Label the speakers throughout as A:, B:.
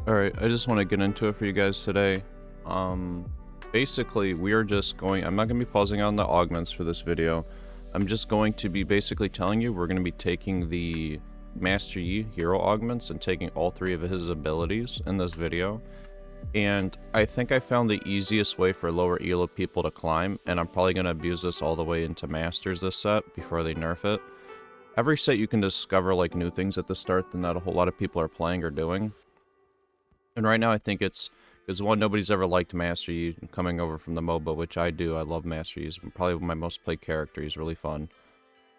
A: Alright, I just want to get into it for you guys today. Um, Basically, we are just going, I'm not going to be pausing on the augments for this video. I'm just going to be basically telling you we're going to be taking the Master Yi hero augments and taking all three of his abilities in this video. And I think I found the easiest way for lower elo people to climb, and I'm probably going to abuse this all the way into Masters this set before they nerf it. Every set you can discover like new things at the start that not a whole lot of people are playing or doing. And right now I think it's, because one, nobody's ever liked Master Yi coming over from the MOBA, which I do. I love Master Yi. He's probably my most played character. He's really fun.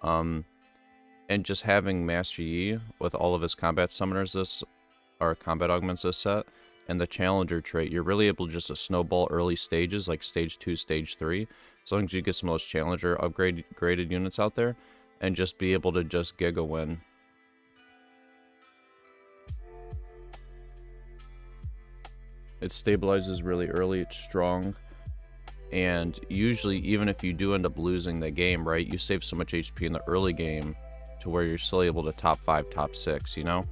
A: And just having Master Yi with all of his combat summoners or combat augments this set, and the challenger trait, you're really able just to snowball early stages, like stage 2, stage 3, as long as you get some of those challenger graded units out there, and just be able to just giga win. It stabilizes really early, it's strong, and usually even if you do end up losing the game, right, you save so much HP in the early game to where you're still able to top 5, top 6, you know?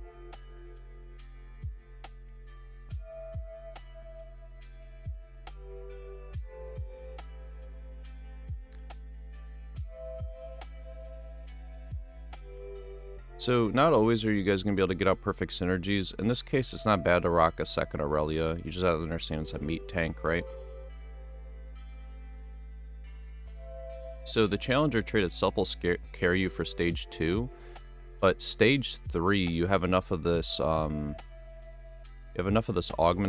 A: So not always are you guys going to be able to get out perfect synergies. In this case, it's not bad to rock a second Aurelia. You just have to understand it's a meat tank, right? So the challenger trait itself will carry you for stage 2, but stage 3 you have enough of this augment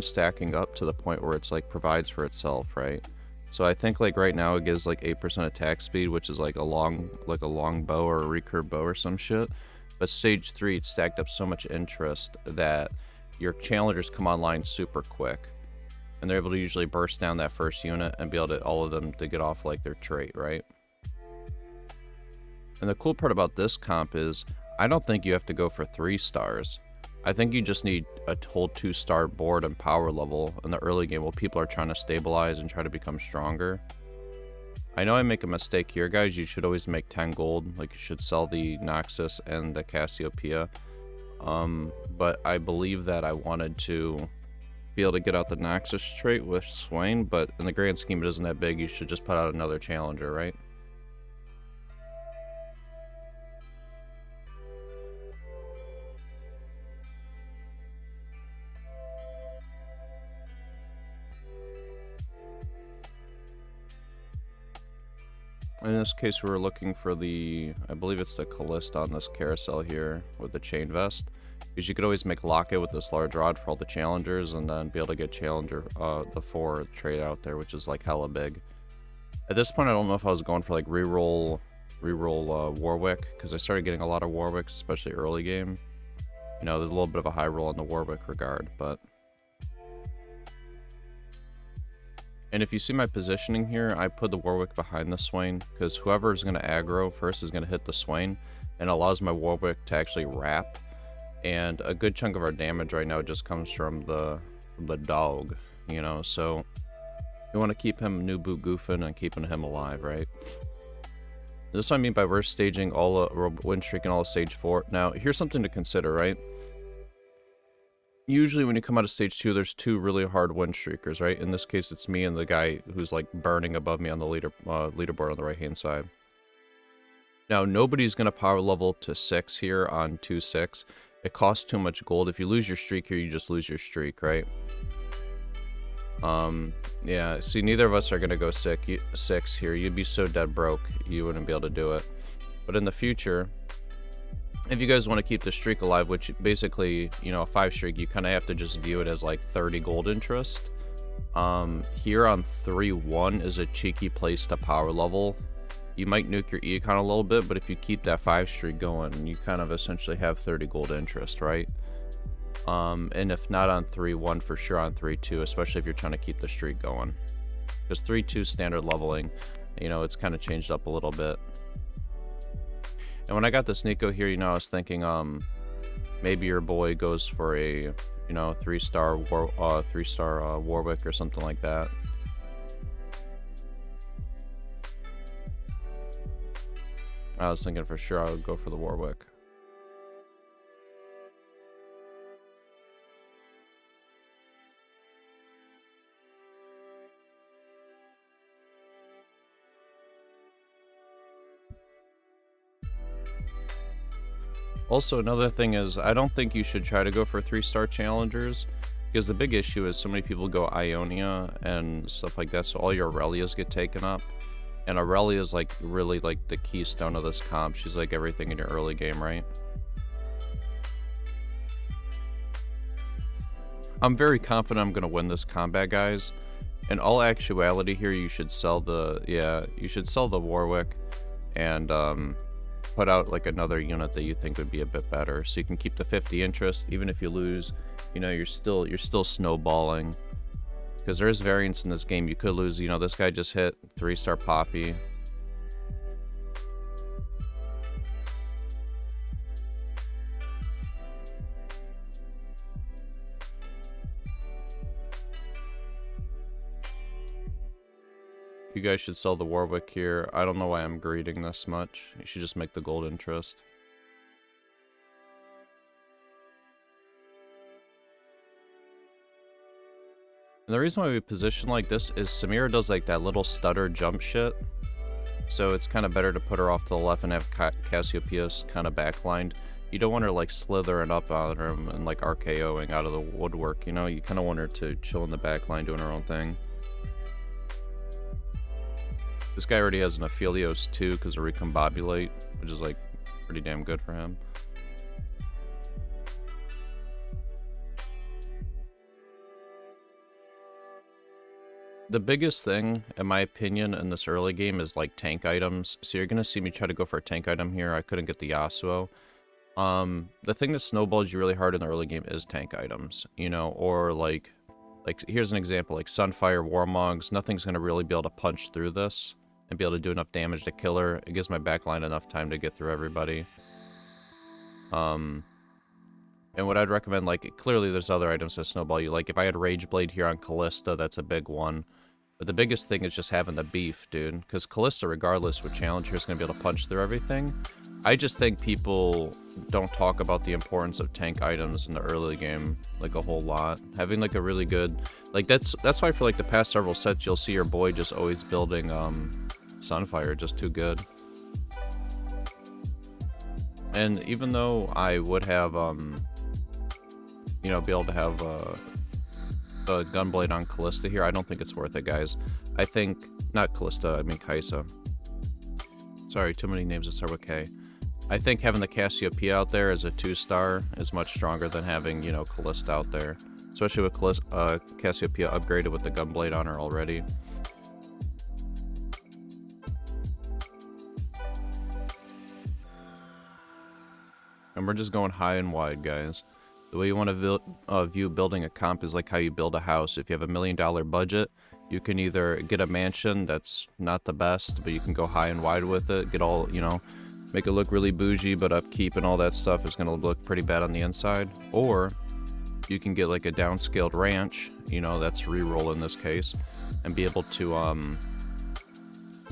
A: stacking up to the point where it's like provides for itself, right? So I think like right now it gives like 8% attack speed, which is like a long bow or a recurve bow or some shit. But stage 3 it's stacked up so much interest that your challengers come online super quick. And they're able to usually burst down that first unit and be able to all of them to get off like their trait, right? And the cool part about this comp is I don't think you have to go for 3 stars. I think you just need a whole 2-star board and power level in the early game while people are trying to stabilize and try to become stronger. I know I make a mistake here, guys. You should always make 10 gold. Like, you should sell the Noxus and the Cassiopeia. But I believe that I wanted to be able to get out the Noxus trait with Swain, but in the grand scheme it isn't that big. You should just put out another challenger, right? In this case, we were looking for the, I believe it's the Callista on this carousel here with the chain vest. Because you could always make Locket with this large rod for all the challengers and then be able to get challenger, the 4 trade out there, which is like hella big. At this point, I don't know if I was going for like reroll Warwick, because I started getting a lot of Warwicks, especially early game. You know, there's a little bit of a high roll on the Warwick regard, but... And if you see my positioning here, I put the Warwick behind the Swain, because whoever is going to aggro first is going to hit the Swain, and allows my Warwick to actually wrap. And a good chunk of our damage right now just comes from the dog, you know, so you want to keep him new boot goofing and keeping him alive, right? This is what I mean by we're staging all win streak and all of stage 4. Now, here's something to consider, right? Usually when you come out of stage 2, there's 2 really hard win streakers, right? In this case, it's me and the guy who's like burning above me on the leaderboard on the right-hand side. Now, nobody's going to power level to 6 here on 2-6. It costs too much gold. If you lose your streak here, you just lose your streak, right? Yeah, see, neither of us are going to go 6 here. You'd be so dead broke, you wouldn't be able to do it. But in the future, if you guys want to keep the streak alive, which basically, you know, a 5 streak, you kind of have to just view it as like 30 gold interest. Here on 3-1 is a cheeky place to power level. You might nuke your econ a little bit, but if you keep that 5 streak going, you kind of essentially have 30 gold interest, right? And if not on 3-1, for sure on 3-2, especially if you're trying to keep the streak going. Because 3-2 standard leveling, you know, it's kind of changed up a little bit. And when I got this Nico here, you know, I was thinking, maybe your boy goes for a, you know, 3-star Warwick or something like that. I was thinking for sure I would go for the Warwick. Also, another thing is, I don't think you should try to go for 3-star challengers, because the big issue is so many people go Ionia and stuff like that, so all your Aurelias get taken up. And Aurelia is like really like the keystone of this comp. She's like everything in your early game, right? I'm very confident I'm gonna win this combat, guys. In all actuality here, you should sell the, you should sell the Warwick and put out like another unit that you think would be a bit better, so you can keep the 50 interest. Even if you lose, you know, you're still snowballing, because there is variance in this game. You could lose, you know, this guy just hit 3-star Poppy. You guys should sell the Warwick here. I don't know why I'm greeding this much. You should just make the gold interest. And the reason why we position like this is Samira does like that little stutter jump shit. So it's kind of better to put her off to the left and have Cassiopeia kind of backlined. You don't want her like slithering up on him and like RKOing out of the woodwork, you know? You kind of want her to chill in the backline doing her own thing. This guy already has an Aphelios too because of Recombobulate, which is like pretty damn good for him. The biggest thing, in my opinion, in this early game is like tank items. So you're gonna see me try to go for a tank item here. I couldn't get the Yasuo. The thing that snowballs you really hard in the early game is tank items, you know, or like here's an example, like Sunfire, Warmogs. Nothing's gonna really be able to punch through this and be able to do enough damage to kill her. It gives my backline enough time to get through everybody. And what I'd recommend, like, clearly there's other items that snowball you. Like, if I had Rage Blade here on Callista, that's a big one. But the biggest thing is just having the beef, dude. Because Callista, regardless, with Challenger, is going to be able to punch through everything. I just think people don't talk about the importance of tank items in the early game, like, a whole lot. Having, like, a really good... Like, that's why for, like, the past several sets, you'll see your boy just always building, Sunfire, just too good. And even though I would have, you know, be able to have the Gunblade on Callista here, I don't think it's worth it, guys. I think, not Callista, I mean Kaisa. Sorry, too many names that start with K. I think having the Cassiopeia out there as a 2-star is much stronger than having, you know, Callista out there. Especially with Cassiopeia upgraded with the Gunblade on her already. And we're just going high and wide, guys. The way you want to view building a comp is like how you build a house. If you have $1 million budget, you can either get a mansion that's not the best, but you can go high and wide with it, get all, you know, make it look really bougie, but upkeep and all that stuff is going to look pretty bad on the inside. Or you can get like a downscaled ranch, you know, that's reroll in this case, and be able to,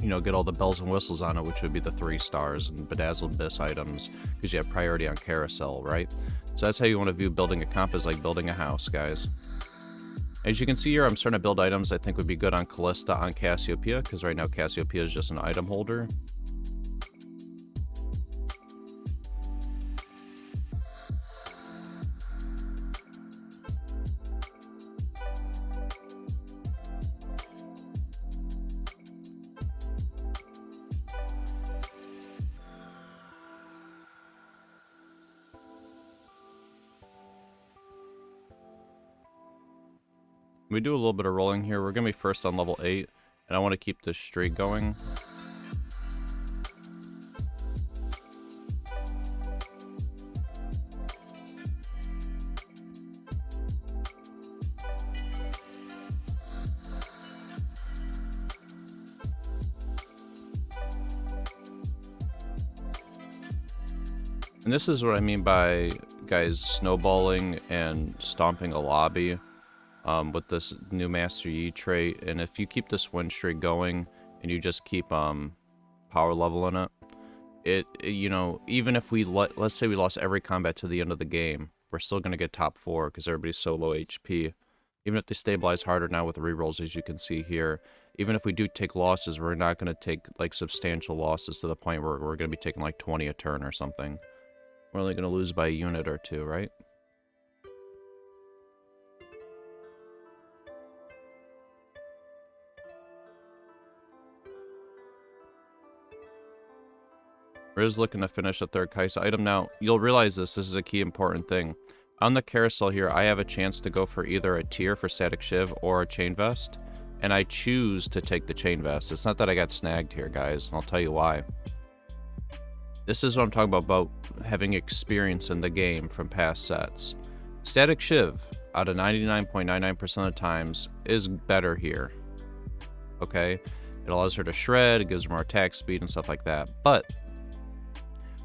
A: you know, get all the bells and whistles on it, which would be the 3 stars and bedazzled bis items, because you have priority on carousel, right? So that's how you want to view building a comp, is like building a house, guys. As you can see here, I'm starting to build items I think would be good on Callista, on Cassiopeia, because right now Cassiopeia is just an item holder. We do a little bit of rolling here. We're going to be first on level 8, and I want to keep this streak going. And this is what I mean by, guys, snowballing and stomping a lobby. With this new Master Yi trait, and if you keep this win streak going and you just keep power leveling it, you know, even if we let's say we lost every combat to the end of the game, we're still gonna get top 4 because everybody's so low HP. Even if they stabilize harder now with the rerolls, as you can see here, even if we do take losses, we're not gonna take like substantial losses to the point where we're gonna be taking like 20 a turn or something. We're only going to lose by a unit or two, right? Riz looking to finish a third Kaisa item. Now, you'll realize this is a key important thing. On the carousel here, I have a chance to go for either a tier for Static Shiv or a Chain Vest, and I choose to take the Chain Vest. It's not that I got snagged here, guys, and I'll tell you why. This is what I'm talking about having experience in the game from past sets. Static Shiv, out of 99.99% of the times, is better here. Okay? It allows her to shred, it gives her more attack speed and stuff like that, but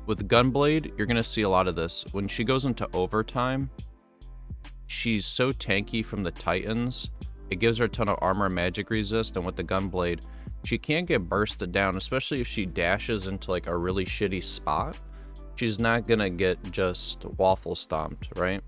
A: with Gunblade, you're going to see a lot of this. When she goes into overtime, she's so tanky from the Titans. It gives her a ton of armor and magic resist, and with the Gunblade, she can't get bursted down, especially if she dashes into like a really shitty spot. She's not going to get just waffle stomped, right?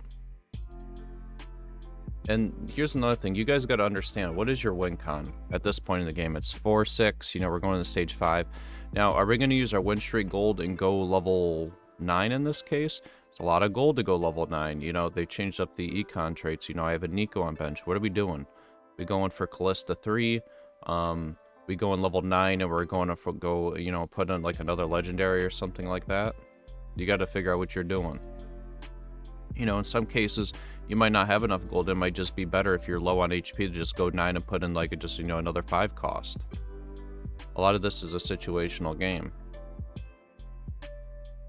A: And here's another thing. You guys got to understand, what is your wincon at this point in the game? It's 4-6. You know, we're going to stage 5. Now, are we going to use our win streak gold and go level 9 in this case? It's a lot of gold to go level 9. You know, they changed up the econ traits. You know, I have a Nico on bench. What are we doing? We going for Callista 3. We go in level 9 and we're going to go, you know, put in like another legendary or something like that. You got to figure out what you're doing. You know, in some cases, you might not have enough gold. It might just be better if you're low on HP to just go 9 and put in like just, you know, another 5 cost. A lot of this is a situational game.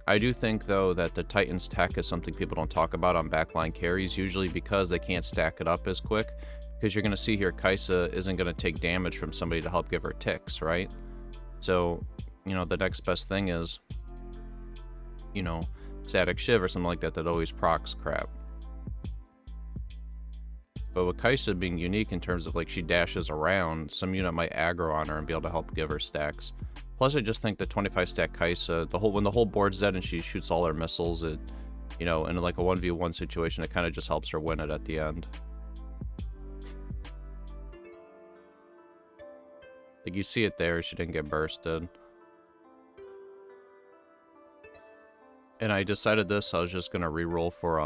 A: I do think, though, that the Titan's tech is something people don't talk about on backline carries, usually because they can't stack it up as quick. Because you're going to see here, Kaisa isn't going to take damage from somebody to help give her ticks, right? So, you know, the next best thing is, you know, Static Shiv or something like that that always procs crap. But with Kaisa being unique in terms of like she dashes around, some unit might aggro on her and be able to help give her stacks. Plus, I just think the 25 stack Kaisa, when the whole board's dead and she shoots all her missiles, it, you know, in like a 1v1 situation, it kind of just helps her win it at the end. Like you see it there, she didn't get bursted. And I decided this, I was just gonna reroll for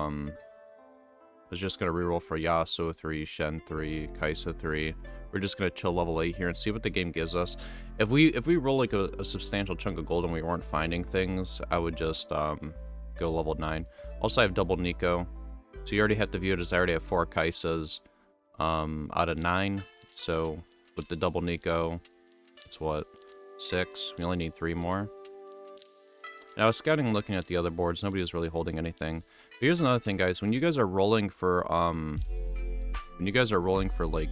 A: Yasuo 3, Shen 3, Kaisa 3. We're just gonna chill level 8 here and see what the game gives us. If we roll like a substantial chunk of gold and we weren't finding things, I would just go level 9. Also, I have double Nico, so you already have to view it as I already have 4 Kaisas out of 9. So with the double Nico, it's what, 6? We only need 3 more. And I was scouting and looking at the other boards. Nobody was really holding anything. But here's another thing, guys. When you guys are rolling for like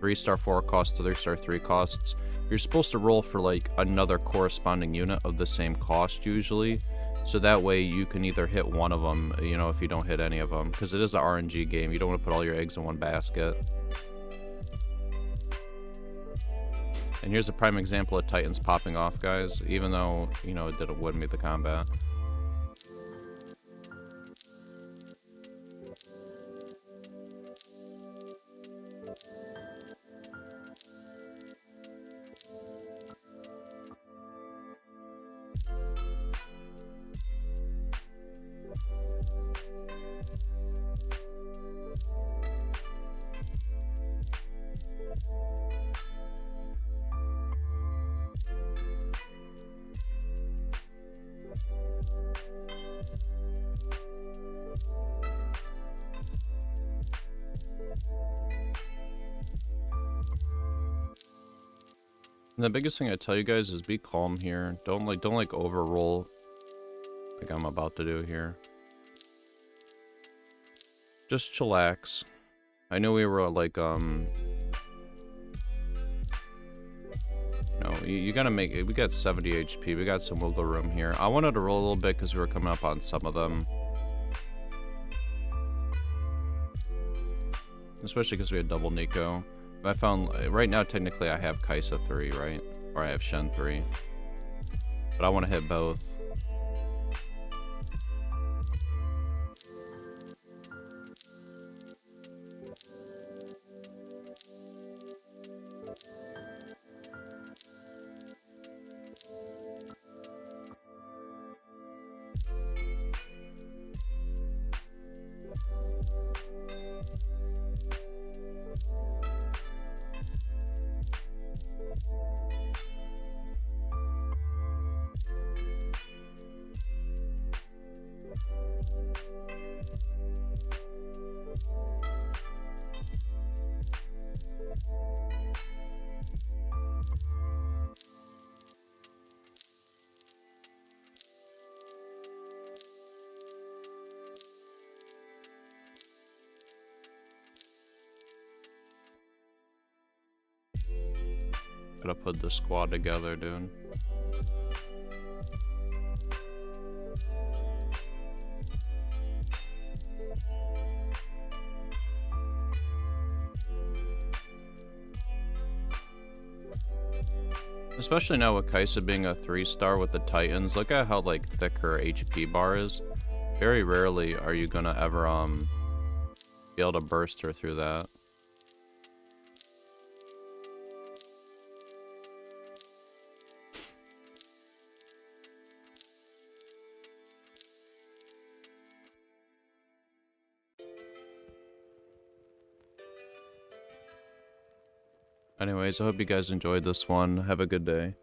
A: 3-star 4 costs, 3-star 3 costs, you're supposed to roll for like another corresponding unit of the same cost usually. So that way you can either hit one of them, you know, if you don't hit any of them. Because it is an RNG game. You don't want to put all your eggs in one basket. And here's a prime example of Titans popping off, guys, even though, you know, it didn't win me the combat. And the biggest thing I tell you guys is be calm here. Don't overroll like I'm about to do here. Just chillax. I know we were like you know, you gotta make it. We got 70 HP. We got some wiggle room here. I wanted to roll a little bit because we were coming up on some of them. Especially because we had double Nico. I found, right now, technically, I have Kaisa 3, right? Or I have Shen 3. But I want to hit both. Gotta put the squad together, dude. Especially now with Kaisa being a 3-star with the Titans, look at how like thick her HP bar is. Very rarely are you gonna ever be able to burst her through that. Anyways, I hope you guys enjoyed this one. Have a good day.